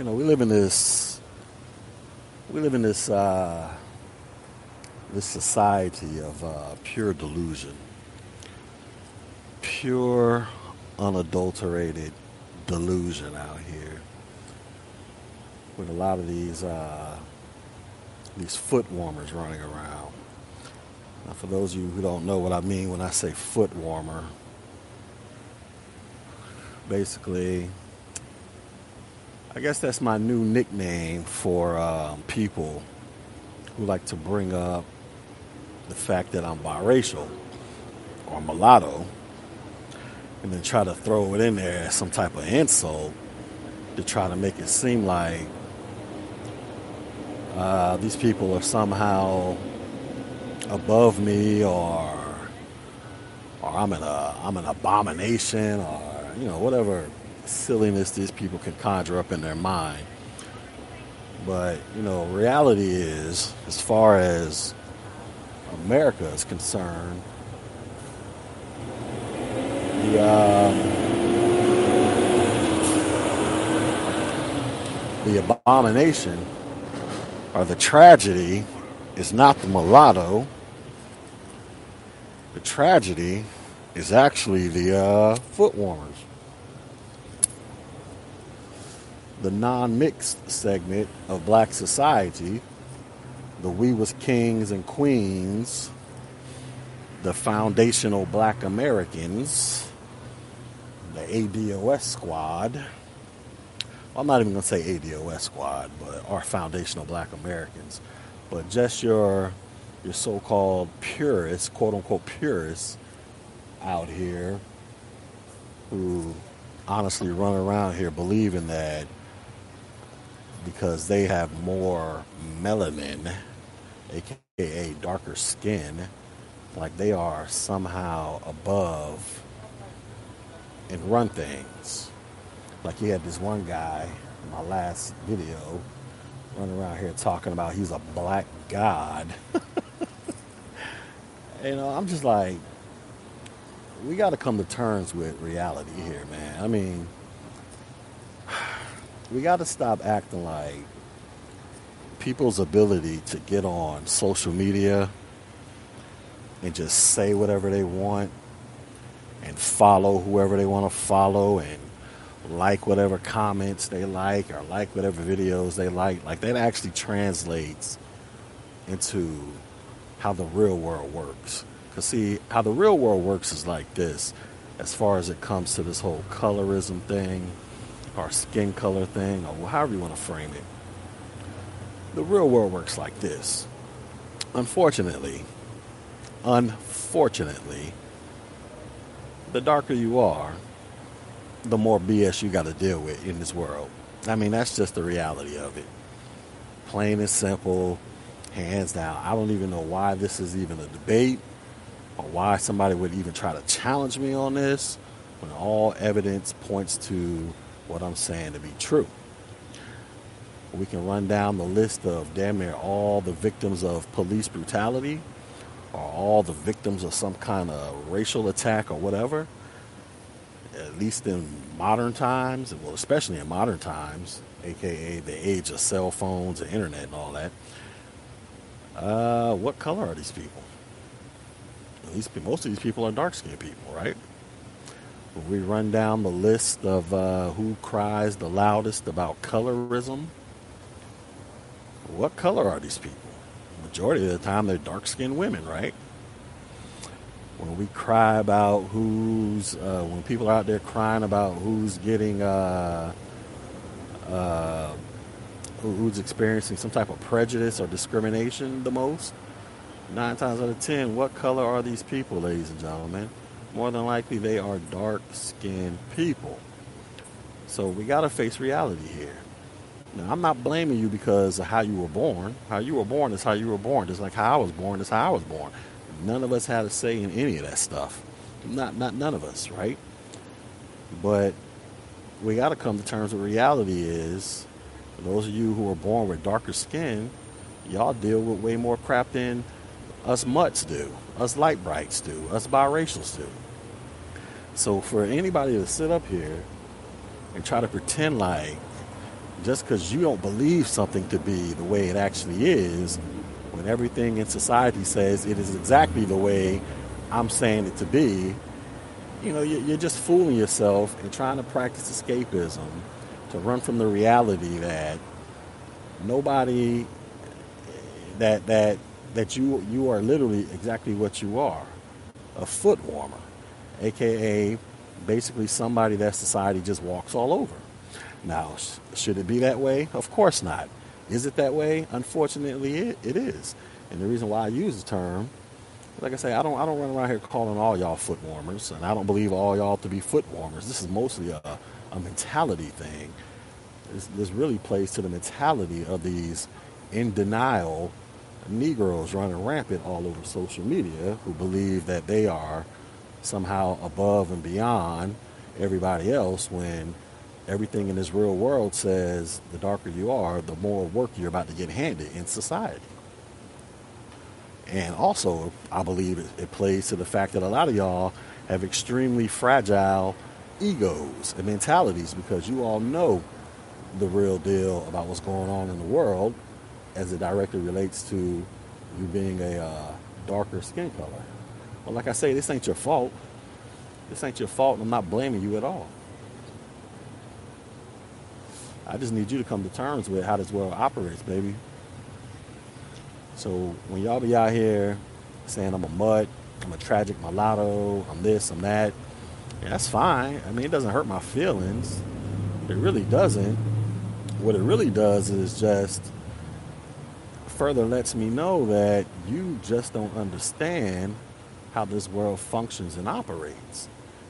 We live in this society of pure delusion, pure unadulterated delusion out here, with a lot of these foot warmers running around. Now, for those of you who don't know what I mean when I say foot warmer, basically, I guess that's my new nickname for people who like to bring up the fact that I'm biracial or mulatto and then try to throw it in there as some type of insult to try to make it seem like these people are somehow above me, or I'm an abomination, or whatever silliness these people can conjure up in their mind. But reality is, as far as America is concerned, the abomination or the tragedy is not the mulatto. The tragedy is actually the foot warmers. The non-mixed segment of black society, the we was kings and queens, the foundational black Americans, the ADOS squad. Well, I'm not even going to say ADOS squad, but our foundational black Americans. But just your so-called purists, quote-unquote purists out here who honestly run around here believing that because they have more melanin, aka darker skin, like they are somehow above and run things. Like you had this one guy in my last video running around here talking about he's a black god. I'm just like, we got to come to terms with reality here, man. I mean, we got to stop acting like people's ability to get on social media and just say whatever they want and follow whoever they want to follow and like whatever comments they like or like whatever videos they like that actually translates into how the real world works. Because see, how the real world works is like this, as far as it comes to this whole colorism thing or skin color thing, or however you want to frame it. The real world works like this. Unfortunately, the darker you are, the more BS you got to deal with in this world. I mean, that's just the reality of it. Plain and simple, hands down. I don't even know why this is even a debate or why somebody would even try to challenge me on this when all evidence points to what I'm saying to be true. We can run down the list of damn near all the victims of police brutality or all the victims of some kind of racial attack or whatever, at least in modern times, well, especially in modern times, aka the age of cell phones and internet and all that. What color are these people? Most of these people are dark-skinned people, right? When we run down the list of who cries the loudest about colorism, what color are these people? Majority of the time, they're dark-skinned women, right? When we cry about when people are out there crying about who's getting, who's experiencing some type of prejudice or discrimination the most, 9 times out of 10, what color are these people, ladies and gentlemen? More than likely, they are dark-skinned people. So we got to face reality here. Now, I'm not blaming you because of how you were born. How you were born is how you were born. Just like how I was born is how I was born. None of us had a say in any of that stuff. Not none of us, right? But we got to come to terms with reality is, for those of you who are born with darker skin, y'all deal with way more crap than us mutts do, us light brights do, us biracials do. So for anybody to sit up here and try to pretend like Just because you don't believe something to be the way it actually is, when everything in society says it is exactly the way I'm saying it to be, you're just fooling yourself and trying to practice escapism to run from the reality that nobody that you are literally exactly what you are, a foot warmer, aka basically somebody that society just walks all over. Now, should it be that way? Of course not. Is it that way? Unfortunately, it is. And the reason why I use the term, like I say, I don't run around here calling all y'all foot warmers, and I don't believe all y'all to be foot warmers. This is mostly a mentality thing. This really plays to the mentality of these in denial Negroes running rampant all over social media who believe that they are somehow above and beyond everybody else, when everything in this real world says the darker you are, the more work you're about to get handed in society. And also, I believe it plays to the fact that a lot of y'all have extremely fragile egos and mentalities, because you all know the real deal about what's going on in the world as it directly relates to you being a darker skin color. Well, like I say, this ain't your fault. This ain't your fault, and I'm not blaming you at all. I just need you to come to terms with how this world operates, baby. So when y'all be out here saying I'm a mutt, I'm a tragic mulatto, I'm this, I'm that, yeah, that's fine. I mean, it doesn't hurt my feelings. It really doesn't. What it really does is just further lets me know that you just don't understand how this world functions and operates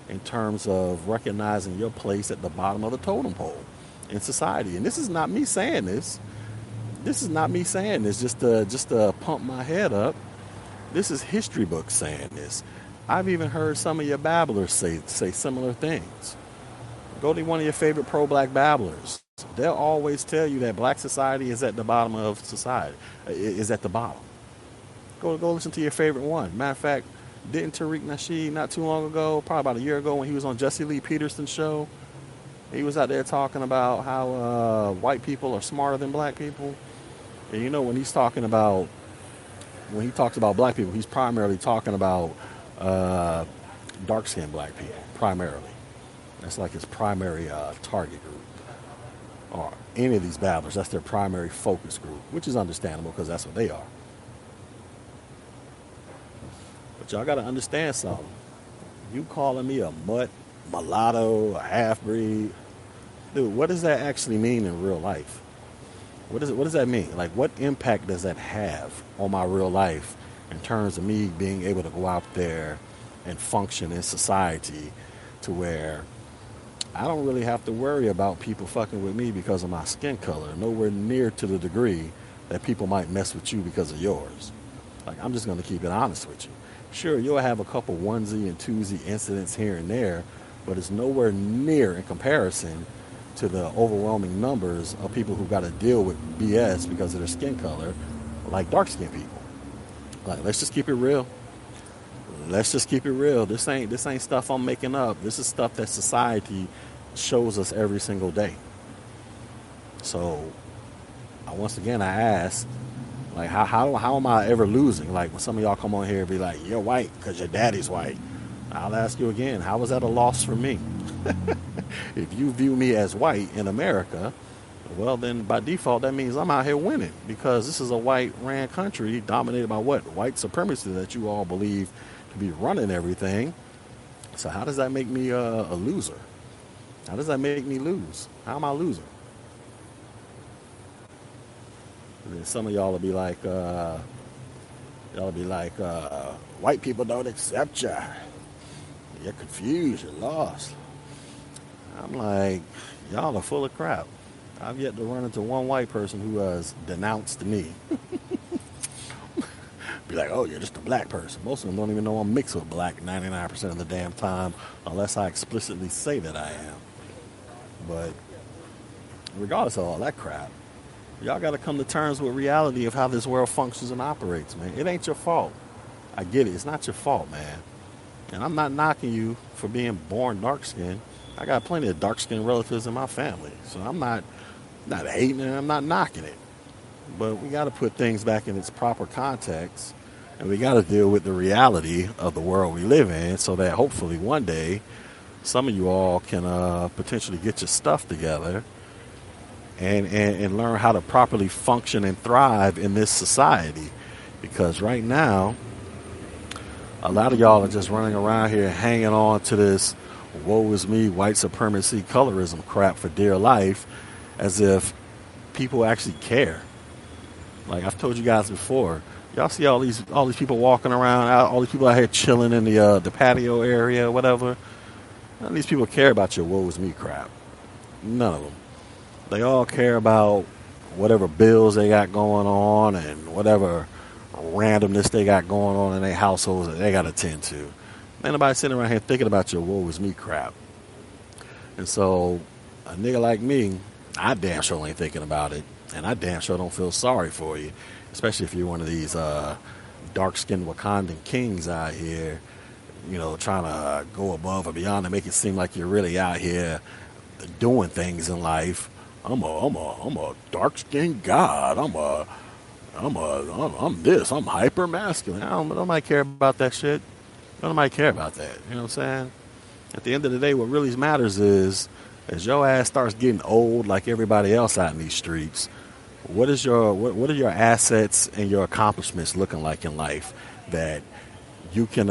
in terms of recognizing your place at the bottom of the totem pole in society. And this is not me saying this. This is not me saying this just to pump my head up. This is history books saying this. I've even heard some of your babblers say similar things. Go to one of your favorite pro-black babblers. They'll always tell you that black society is at the bottom of society, is at the bottom. Go listen to your favorite one. Matter of fact, didn't Tariq Nasheed not too long ago, probably about a year ago, when he was on Jesse Lee Peterson's show, he was out there talking about how white people are smarter than black people. And when he talks about black people, he's primarily talking about dark-skinned black people, primarily. That's like his primary target group. Or any of these babblers, that's their primary focus group, which is understandable because that's what they are. But y'all got to understand something. You calling me a mutt, mulatto, a half-breed, dude, what does that actually mean in real life? What does that mean? Like, what impact does that have on my real life in terms of me being able to go out there and function in society to where I don't really have to worry about people fucking with me because of my skin color, nowhere near to the degree that people might mess with you because of yours. Like, I'm just going to keep it honest with you. Sure, you'll have a couple onesie and twosie incidents here and there, but it's nowhere near in comparison to the overwhelming numbers of people who got to deal with BS because of their skin color, like dark-skinned people. Like, let's just keep it real. Let's just keep it real. This ain't stuff I'm making up. This is stuff that society shows us every single day. So, once again, I ask, like, how am I ever losing? Like, when some of y'all come on here and be like, you're white because your daddy's white. I'll ask you again, how is that a loss for me? If you view me as white in America, well, then by default, that means I'm out here winning, because this is a white-ran country dominated by what? White supremacy that you all believe to be running everything. So how does that make me a loser? How does that make me lose? How am I losing? And then some of y'all will be like, white people don't accept you. You're confused. You're lost. I'm like, y'all are full of crap. I've yet to run into one white person who has denounced me. Be like, oh, you're just a black person. Most of them don't even know I'm mixed with black 99% of the damn time, unless I explicitly say that I am. But regardless of all that crap, y'all got to come to terms with reality of how this world functions and operates, man. It ain't your fault. I get it. It's not your fault, man. And I'm not knocking you for being born dark-skinned. I got plenty of dark-skinned relatives in my family. So I'm not Not hating it, I'm not knocking it. But we got to put things back in its proper context. And we got to deal with the reality of the world we live in so that hopefully one day some of you all can potentially get your stuff together and learn how to properly function and thrive in this society. Because right now, a lot of y'all are just running around here hanging on to this woe is me, white supremacy, colorism crap for dear life as if people actually care. Like I've told you guys before, y'all see all these people walking around, all these people out here chilling in the patio area, whatever. None of these people care about your woe is me crap. None of them. They all care about whatever bills they got going on and whatever randomness they got going on in their households that they got to tend to. Ain't nobody sitting around here thinking about your woe is me crap. And so a nigga like me, I damn sure ain't thinking about it. And I damn sure don't feel sorry for you, especially if you're one of these dark-skinned Wakandan kings out here, you know, trying to go above and beyond and make it seem like you're really out here doing things in life. I'm a dark-skinned god. I'm this. I'm hyper masculine. Nobody care about that shit. Nobody care about that. You know what I'm saying? At the end of the day, what really matters is, as your ass starts getting old like everybody else out in these streets, what are your assets and your accomplishments looking like in life that you can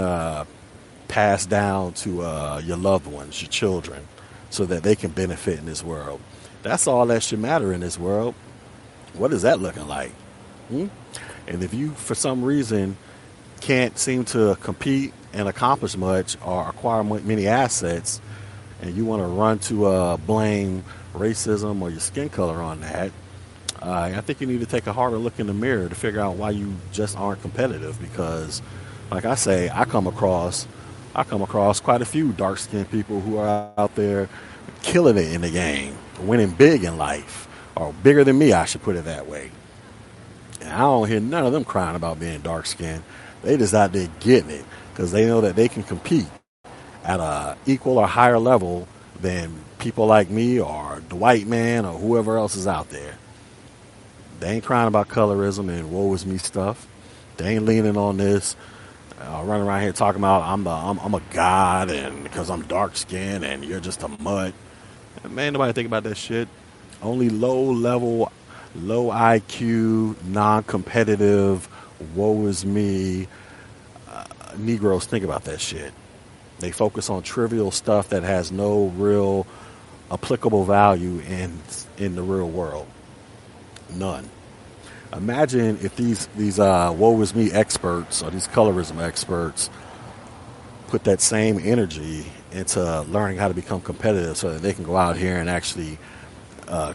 pass down to your loved ones, your children, so that they can benefit in this world? That's all that should matter in this world. What is that looking like? And if you, for some reason, can't seem to compete and accomplish much or acquire many assets, and you want to run to blame racism or your skin color on that, I think you need to take a harder look in the mirror to figure out why you just aren't competitive. Because, like I say, I come across quite a few dark-skinned people who are out there killing it in the game, winning big in life, or bigger than me, I should put it that way. And I don't hear none of them crying about being dark-skinned. They just out there getting it because they know that they can compete at a equal or higher level than people like me or the white man or whoever else is out there. They ain't crying about colorism and woe is me stuff. They ain't leaning on this, running around here talking about I'm a god and because I'm dark skinned and you're just a mutt. Man, nobody think about that shit. Only low level, low IQ, non-competitive, woe is me Negroes think about that shit. They focus on trivial stuff that has no real applicable value in the real world. None. Imagine if these woe is me experts or these colorism experts put that same energy into learning how to become competitive so that they can go out here and actually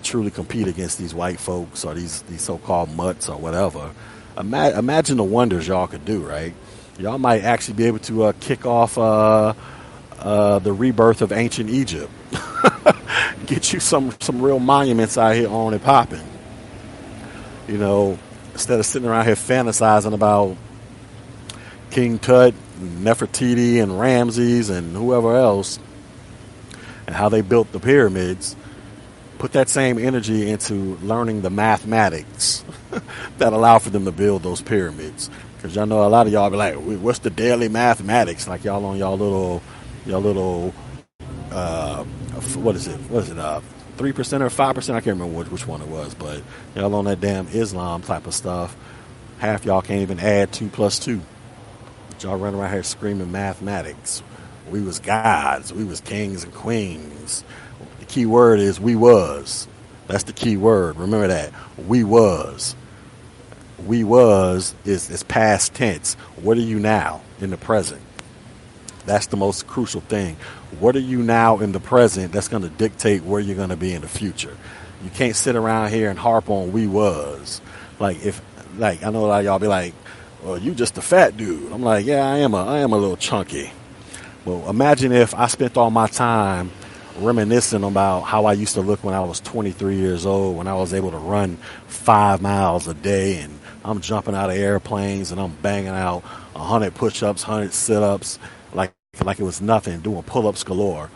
truly compete against these white folks or these so-called mutts or whatever. Imagine the wonders y'all could do, right? Y'all might actually be able to kick off the rebirth of ancient Egypt. Get you some real monuments out here on and popping. You know, instead of sitting around here fantasizing about King Tut, Nefertiti, and Ramses and whoever else and how they built the pyramids, put that same energy into learning the mathematics that allow for them to build those pyramids. Because y'all know a lot of y'all be like, what's the daily mathematics? Like y'all on y'all little what is it? 3% or 5%? I can't remember which one it was, but y'all on that damn Islam type of stuff. Half y'all can't even add 2 plus 2. But y'all running around here screaming mathematics. We was gods. We was kings and queens. The key word is we was. That's the key word. Remember that. We was. We was is past tense. What are you now in the present? That's the most crucial thing. What are you now in the present that's going to dictate where you're going to be in the future? You can't sit around here and harp on we was. I know a lot of y'all be like, well, you just a fat dude. I'm like, yeah, I am a little chunky. Well, imagine if I spent all my time reminiscing about how I used to look when I was 23 years old, when I was able to run 5 miles a day and I'm jumping out of airplanes and I'm banging out 100 push-ups, 100 sit-ups, like it was nothing, doing pull-ups galore.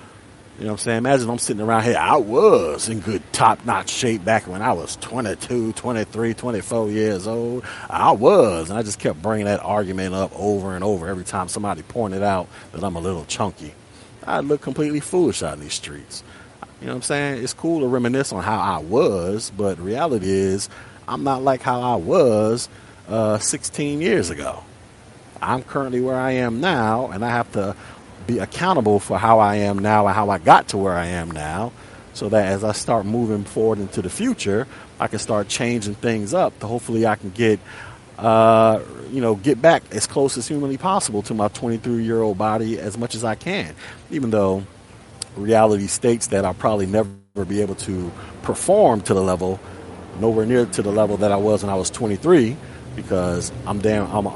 You know what I'm saying? Imagine I'm sitting around here. I was in good top-notch shape back when I was 22, 23, 24 years old. I was. And I just kept bringing that argument up over and over every time somebody pointed out that I'm a little chunky. I look completely foolish out in these streets. You know what I'm saying? It's cool to reminisce on how I was, but the reality is I'm not like how I was 16 years ago. I'm currently where I am now, and I have to be accountable for how I am now and how I got to where I am now, so that as I start moving forward into the future, I can start changing things up to hopefully I can get back as close as humanly possible to my 23-year-old body as much as I can, even though reality states that I'll probably never be able to perform to the level, nowhere near to the level that I was when I was 23, because I'm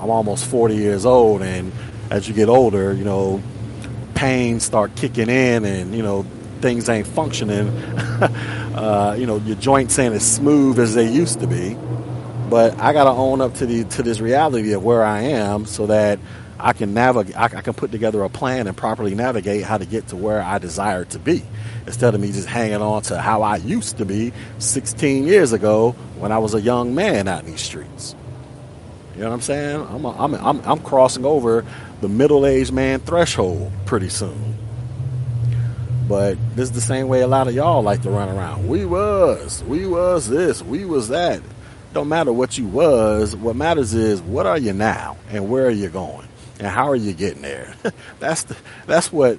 almost 40 years old, and as you get older, pain start kicking in, and things ain't functioning. Your joints ain't as smooth as they used to be. But I gotta own up to this reality of where I am, so that I can navigate. I can put together a plan and properly navigate how to get to where I desire to be, instead of me just hanging on to how I used to be 16 years ago when I was a young man out in these streets. You know what I'm saying? I'm crossing over the middle-aged man threshold pretty soon. But this is the same way a lot of y'all like to run around. We was this, we was that. Don't matter what you was. What matters is, what are you now, and where are you going, and how are you getting there? That's what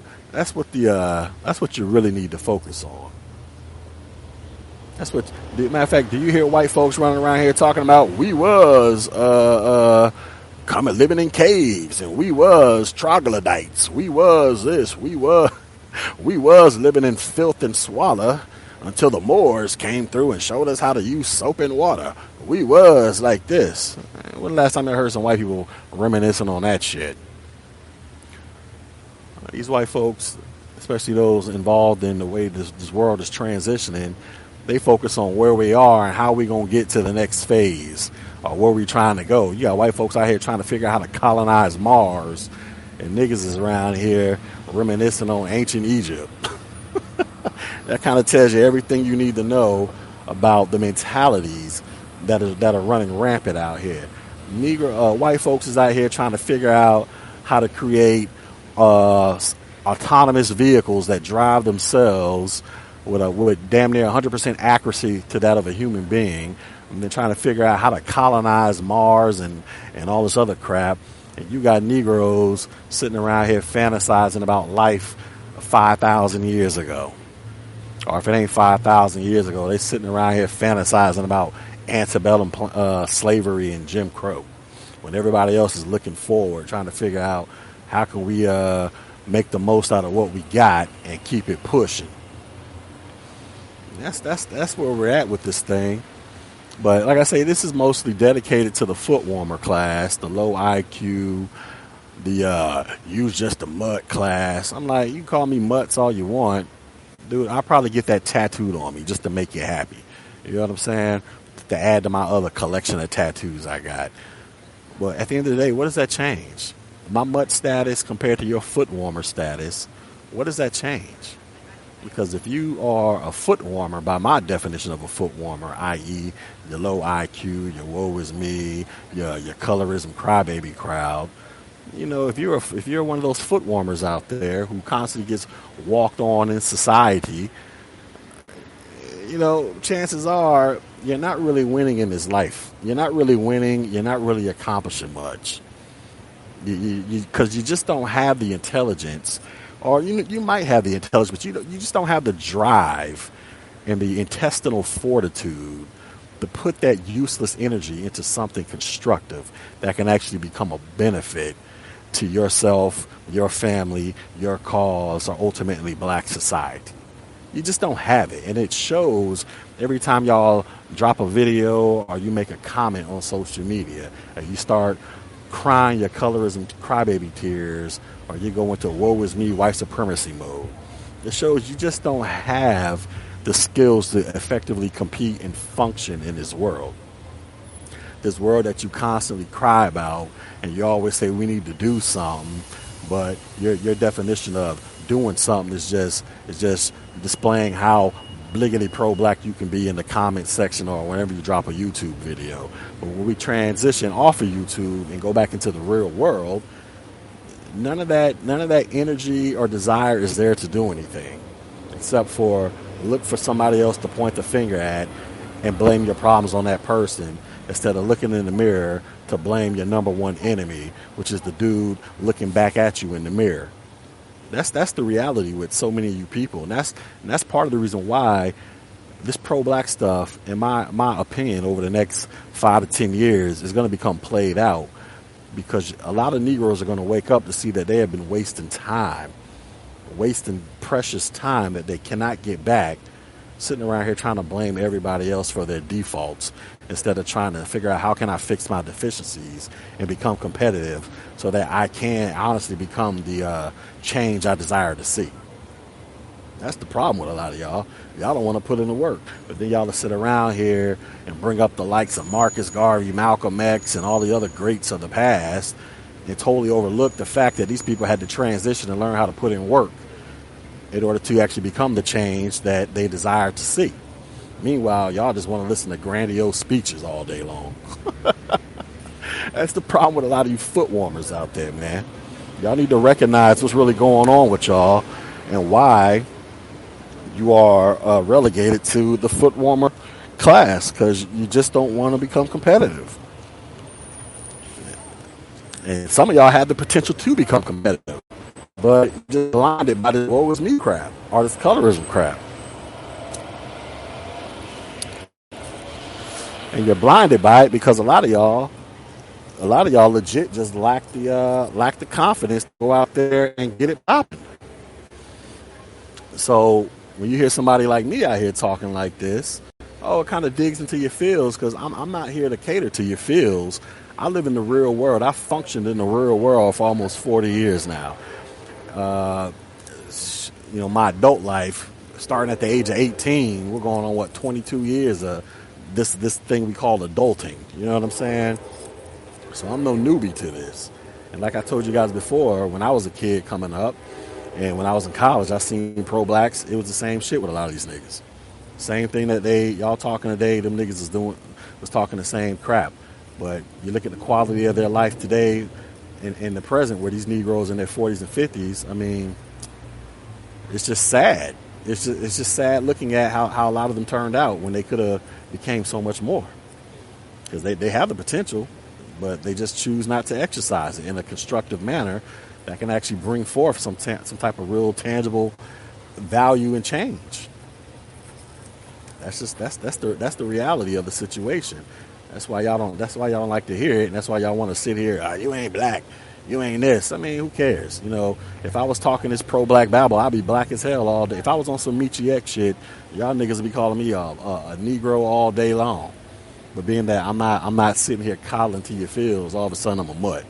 you really need to focus on. Matter of fact, do you hear white folks running around here talking about we was living in caves, and we was troglodytes, we was this, we was living in filth and squalor until the Moors came through and showed us how to use soap and water. We was like this. When the last time I heard some white people reminiscing on that shit? These white folks, especially those involved in the way this world is transitioning, they focus on where we are and how we going to get to the next phase, or where we trying to go. You got white folks out here trying to figure out how to colonize Mars, and niggas is around here reminiscing on ancient Egypt. That kind of tells you everything you need to know about the mentalities that are running rampant out here. White folks is out here trying to figure out how to create autonomous vehicles that drive themselves with damn near 100% accuracy to that of a human being. And they're trying to figure out how to colonize Mars and all this other crap. And you got Negroes sitting around here fantasizing about life 5,000 years ago. Or if it ain't 5,000 years ago, they sitting around here fantasizing about antebellum slavery and Jim Crow, when everybody else is looking forward, trying to figure out how can we make the most out of what we got and keep it pushing. That's where we're at with this thing. But like I say, this is mostly dedicated to the foot warmer class, the low IQ, the use just a mutt class. I'm like, you can call me mutts all you want. Dude, I'll probably get that tattooed on me just to make you happy. You know what I'm saying? To add to my other collection of tattoos I got. But at the end of the day, what does that change? My mutt status compared to your foot warmer status, what does that change? Because if you are a foot warmer, by my definition of a foot warmer, i.e. your low IQ, your woe is me, your colorism crybaby crowd, if you're one of those foot warmers out there who constantly gets walked on in society, chances are you're not really winning in this life. You're not really winning. You're not really accomplishing much. Because you just don't have the intelligence, or you might have the intelligence, but you just don't have the drive and the intestinal fortitude to put that useless energy into something constructive that can actually become a benefit to yourself, your family, your cause, or ultimately black society. You just don't have it. And it shows every time y'all drop a video or you make a comment on social media, and you start crying your colorism crybaby tears, or you go into woe is me white supremacy mode. It shows you just don't have the skills to effectively compete and function in this world. This world that you constantly cry about, and you always say we need to do something, But your definition of doing something is just displaying how bliggity pro-black you can be in the comment section or whenever you drop a YouTube video. But when we transition off of YouTube and go back into the real world, none of that energy or desire is there to do anything, except for look for somebody else to point the finger at and blame your problems on that person, instead of looking in the mirror to blame your number one enemy, which is the dude looking back at you in the mirror. That's the reality with so many of you people, and that's part of the reason why this pro-black stuff, in my opinion, over the next 5 to 10 years, is going to become played out, because a lot of Negroes are going to wake up to see that they have been wasting precious time that they cannot get back, sitting around here trying to blame everybody else for their defaults, instead of trying to figure out how can I fix my deficiencies and become competitive so that I can honestly become the change I desire to see. That's the problem with a lot of y'all. Y'all don't want to put in the work, but then y'all to sit around here and bring up the likes of Marcus Garvey, Malcolm X, and all the other greats of the past, and totally overlook the fact that these people had to transition and learn how to put in work in order to actually become the change that they desire to see. Meanwhile, y'all just want to listen to grandiose speeches all day long. That's the problem with a lot of you foot warmers out there, man. Y'all need to recognize what's really going on with y'all and why you are relegated to the foot warmer class, because you just don't want to become competitive. And some of y'all have the potential to become competitive, but just blinded by this woe is me crap or this colorism crap. And you're blinded by it because a lot of y'all legit just lack the confidence to go out there and get it popping. So when you hear somebody like me out here talking like this, it kind of digs into your feels, because I'm not here to cater to your feels. I live in the real world. I functioned in the real world for almost 40 years now. My adult life, starting at the age of 18, we're going on 22 years of this thing we call adulting. You know what I'm saying? So I'm no newbie to this. And like I told you guys before, when I was a kid coming up and when I was in college, I seen pro-blacks. It was the same shit with a lot of these niggas. Same thing that y'all talking today, them niggas was talking the same crap. But you look at the quality of their life today in the present, where these Negroes in their 40s and 50s, I mean, it's just sad. It's just sad looking at how a lot of them turned out when they could have became so much more. Because they have the potential, but they just choose not to exercise it in a constructive manner that can actually bring forth some type of real tangible value and change. That's the reality of the situation. That's why y'all don't like to hear it, and that's why y'all want to sit here. You ain't black, you ain't this. I mean, who cares? If I was talking this pro-black babble, I'd be black as hell all day. If I was on some Meechie X shit, y'all niggas would be calling me a Negro all day long. But being that I'm not sitting here coddling to your feels, all of a sudden I'm a mutt.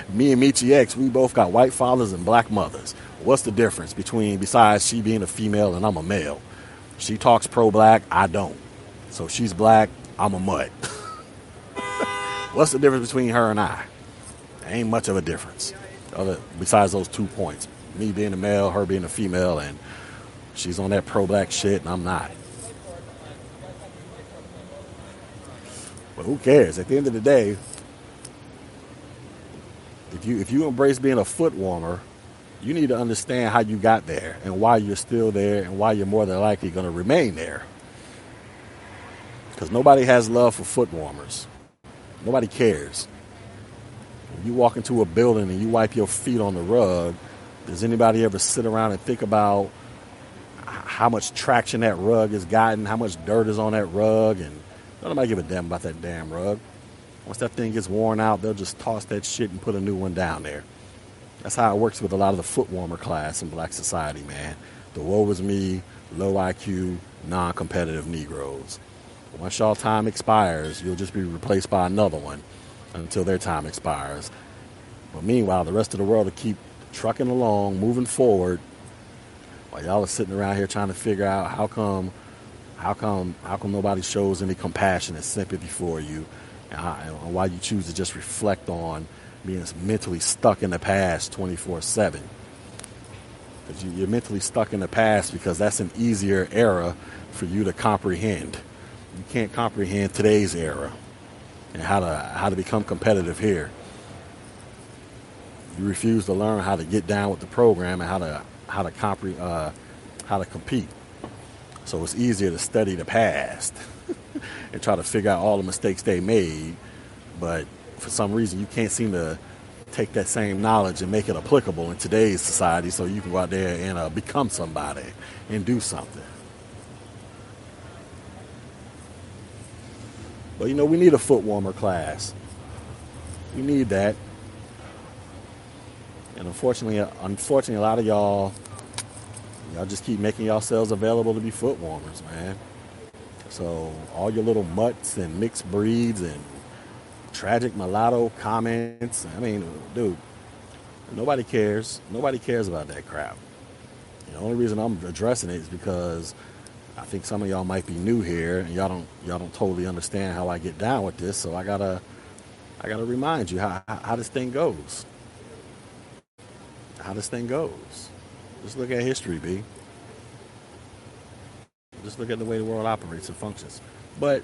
Me and Meechie X, we both got white fathers and black mothers. What's the difference besides she being a female and I'm a male? She talks pro-black, I don't. So she's black, I'm a mutt. What's the difference between her and I? Ain't much of a difference. Besides those 2 points. Me being a male, her being a female, and she's on that pro-black shit and I'm not. But who cares? At the end of the day, if you embrace being a foot warmer, you need to understand how you got there and why you're still there and why you're more than likely going to remain there. Because nobody has love for foot warmers. Nobody cares. When you walk into a building and you wipe your feet on the rug, does anybody ever sit around and think about how much traction that rug has gotten, how much dirt is on that rug, and nobody give a damn about that damn rug. Once that thing gets worn out, they'll just toss that shit and put a new one down there. That's how it works with a lot of the foot warmer class in black society, man. The woe is me, low IQ, non-competitive Negroes. Once y'all time expires, you'll just be replaced by another one until their time expires. But meanwhile, the rest of the world will keep trucking along, moving forward, while y'all are sitting around here trying to figure out how come nobody shows any compassion and sympathy for you, and why you choose to just reflect on being mentally stuck in the past 24/7. Because you're mentally stuck in the past because that's an easier era for you to comprehend. You can't comprehend today's era and how to become competitive here. You refuse to learn how to get down with the program and how to compete. So it's easier to study the past and try to figure out all the mistakes they made, but for some reason you can't seem to take that same knowledge and make it applicable in today's society so you can go out there and become somebody and do something. But we need a foot warmer class. We need that. And unfortunately, a lot of y'all just keep making yourselves available to be foot warmers, man. So all your little mutts and mixed breeds and tragic mulatto comments. I mean, dude, nobody cares. Nobody cares about that crap. The only reason I'm addressing it is because I think some of y'all might be new here and y'all don't totally understand how I get down with this. So I gotta remind you how this thing goes. How this thing goes. Just look at history, B. Just look at the way the world operates and functions. But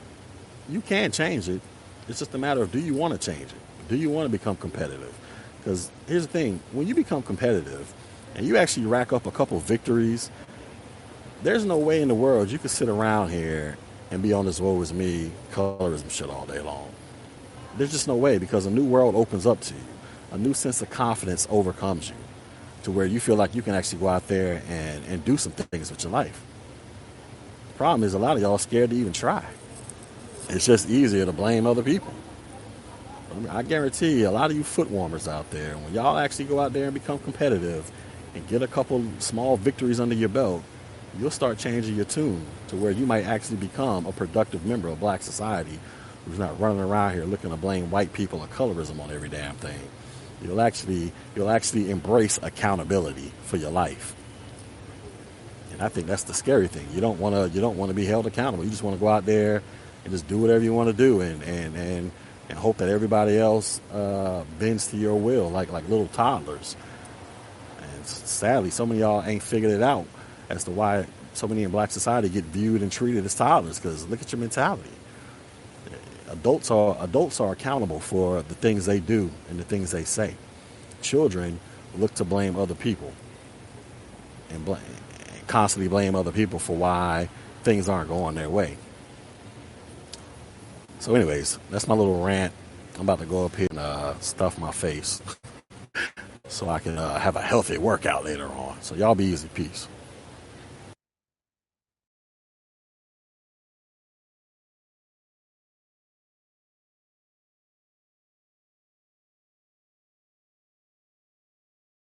you can change it. It's just a matter of, do you want to change it? Do you want to become competitive? Because here's the thing. When you become competitive and you actually rack up a couple victories, there's no way in the world you could sit around here and be on this woe is me colorism shit all day long. There's just no way, because a new world opens up to you. A new sense of confidence overcomes you to where you feel like you can actually go out there and do some things with your life. The problem is a lot of y'all are scared to even try. It's just easier to blame other people. I guarantee you, a lot of you foot warmers out there, when y'all actually go out there and become competitive and get a couple small victories under your belt, you'll start changing your tune to where you might actually become a productive member of black society who's not running around here looking to blame white people or colorism on every damn thing. You'll actually embrace accountability for your life. And I think that's the scary thing. You don't want to be held accountable. You just want to go out there and just do whatever you want to do and hope that everybody else bends to your will like little toddlers. And sadly, some of y'all ain't figured it out as to why so many in black society get viewed and treated as toddlers, because look at your mentality. Adults are accountable for the things they do and the things they say. Children look to blame other people and constantly blame other people for why things aren't going their way. So anyways, that's my little rant. I'm about to go up here and stuff my face so I can have a healthy workout later on. So y'all be easy. Peace.